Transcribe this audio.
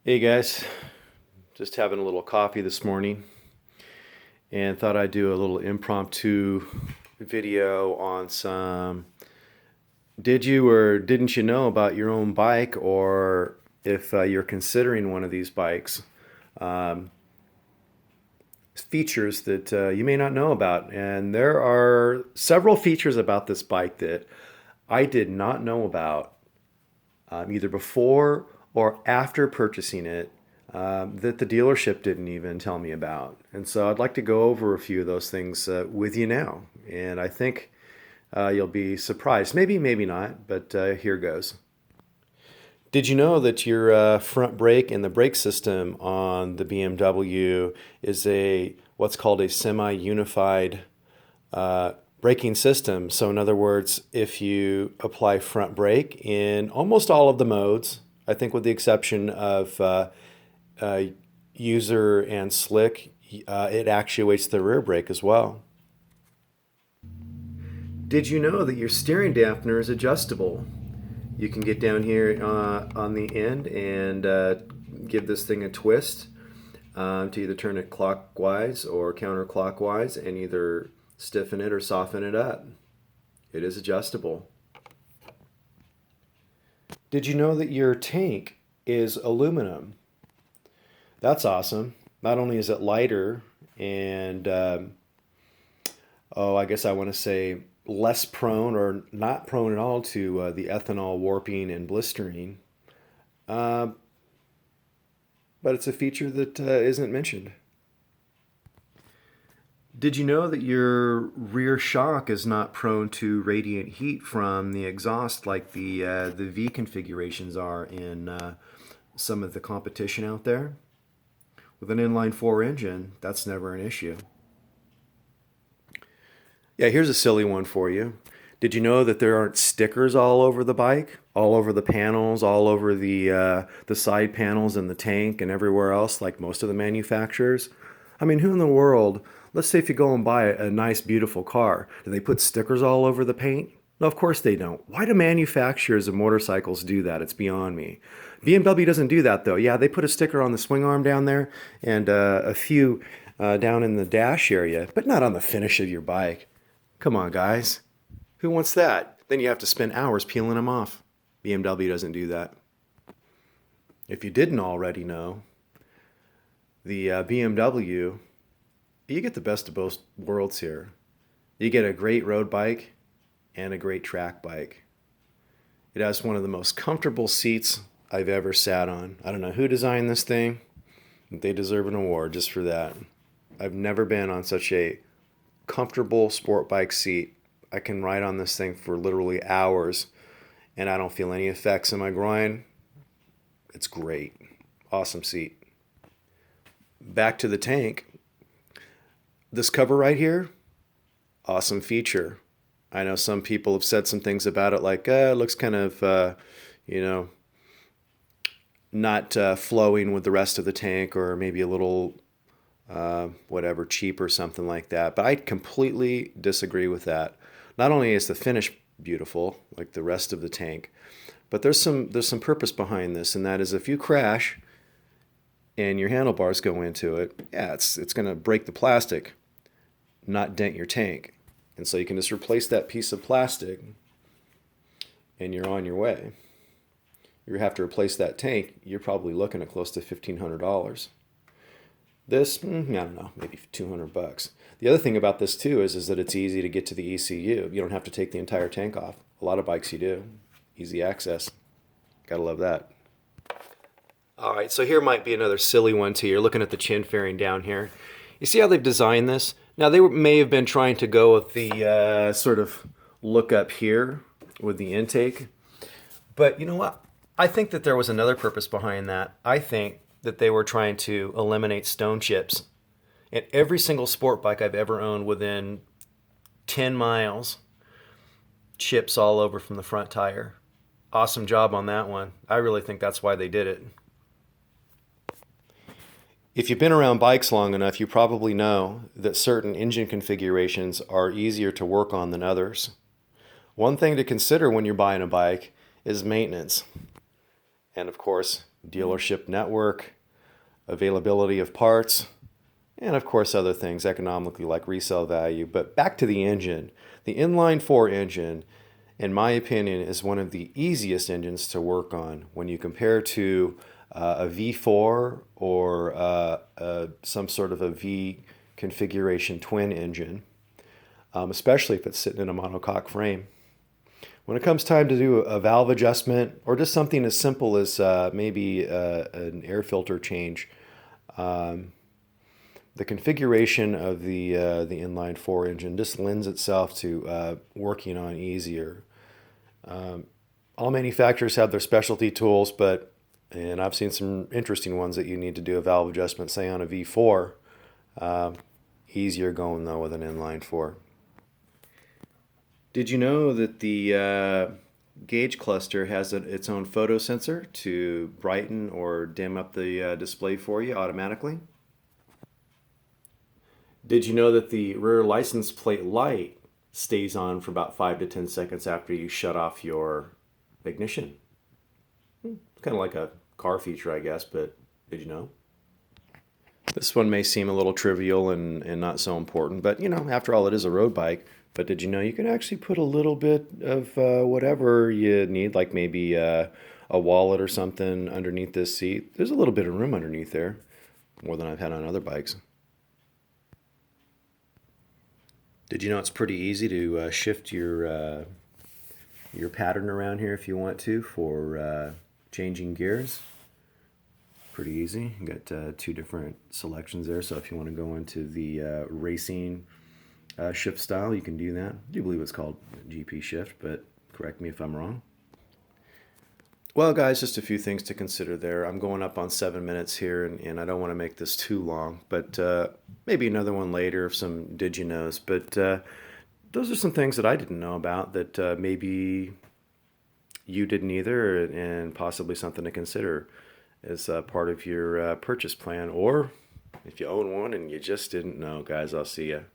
Hey guys, just having a little coffee this morning and thought I'd do a little impromptu video on some did you or didn't you know about your own bike, or if you're considering one of these bikes, um, features that you may not know about. And there are several features about this bike that I did not know about either before or after purchasing it, that the dealership didn't even tell me about. And so I'd like to go over a few of those things with you now. And I think you'll be surprised. Maybe, maybe not, but here goes. Did you know that your front brake and the brake system on the BMW is a what's called a semi-unified braking system? So in other words, if you apply front brake in almost all of the modes, I think with the exception of uh, user and slick, it actuates the rear brake as well. Did you know that your steering dampener is adjustable? You can get down here on the end and give this thing a twist to either turn it clockwise or counterclockwise and either stiffen it or soften it up. It is adjustable. Did you know that your tank is aluminum? That's awesome. Not only is it lighter and, I guess I want to say less prone or not prone at all to the ethanol warping and blistering, uh, but it's a feature that isn't mentioned. Did you know that your rear shock is not prone to radiant heat from the exhaust like the V configurations are in some of the competition out there? With an inline four engine, that's never an issue. Yeah, here's a silly one for you. Did you know that there aren't stickers all over the bike, all over the panels, all over the side panels and the tank and everywhere else, like most of the manufacturers? I mean, who in the world? Let's say if you go and buy a nice, beautiful car, do they put stickers all over the paint? No, of course they don't. Why do manufacturers of motorcycles do that? It's beyond me. BMW doesn't do that though. Yeah, they put a sticker on the swing arm down there and a few down in the dash area, but not on the finish of your bike. Come on, guys. Who wants that? Then you have to spend hours peeling them off. BMW doesn't do that. If you didn't already know, the BMW, you get the best of both worlds here. You get a great road bike and a great track bike. It has one of the most comfortable seats I've ever sat on. I don't know who designed this thing. They deserve an award just for that. I've never been on such a comfortable sport bike seat. I can ride on this thing for literally hours and I don't feel any effects in my groin. It's great. Awesome seat. Back to the tank. This cover right here, awesome feature. I know some people have said some things about it like, it looks kind of, you know, not flowing with the rest of the tank, or maybe a little whatever, cheap or something like that. But I completely disagree with that. Not only is the finish beautiful, like the rest of the tank, but there's some purpose behind this, and that is if you crash and your handlebars go into it, yeah, it's going to break the plastic, not dent your tank. And so you can just replace that piece of plastic and you're on your way. You have to replace that tank, you're probably looking at close to $1,500. This, I don't know, maybe $200. The other thing about this too is that it's easy to get to the ECU. You don't have to take the entire tank off. A lot of bikes you do. Easy access. Gotta love that. All right, so here might be another silly one too. You're looking at the chin fairing down here. You see how they've designed this? Now they may have been trying to go with the sort of look up here with the intake. But you know what? I think that there was another purpose behind that. I think that they were trying to eliminate stone chips. And every single sport bike I've ever owned within 10 miles, chips all over from the front tire. Awesome job on that one. I really think that's why they did it. If you've been around bikes long enough, you probably know that certain engine configurations are easier to work on than others. One thing to consider when you're buying a bike is maintenance. And of course, dealership network, availability of parts, and of course other things economically like resale value. But back to the engine. The inline 4 engine, in my opinion, is one of the easiest engines to work on when you compare to a V4 or some sort of a V configuration twin engine, especially if it's sitting in a monocoque frame. When it comes time to do a valve adjustment or just something as simple as maybe an air filter change, the configuration of the inline 4 engine just lends itself to working on easier. All manufacturers have their specialty tools, and I've seen some interesting ones that you need to do a valve adjustment, say on a V4. Easier going though with an inline 4. Did you know that the gauge cluster has its own photo sensor to brighten or dim up the display for you automatically? Did you know that the rear license plate light stays on for about 5 to 10 seconds after you shut off your ignition? It's kind of like a car feature, I guess, but did you know? This one may seem a little trivial and not so important, but after all, it is a road bike. But did you know you can actually put a little bit of whatever you need, like maybe a wallet or something underneath this seat? There's a little bit of room underneath there, more than I've had on other bikes. Did you know it's pretty easy to shift your pattern around here if you want to for changing gears? Pretty easy. You got 2 different selections there, so if you want to go into the racing shift style, you can do that. I do believe it's called GP shift, but correct me if I'm wrong. Well, guys, just a few things to consider there. I'm going up on 7 minutes here, and I don't want to make this too long, but maybe another one later of some did you knows. But those are some things that I didn't know about that maybe you didn't either, and possibly something to consider as part of your purchase plan, or if you own one and you just didn't know. Guys, I'll see you.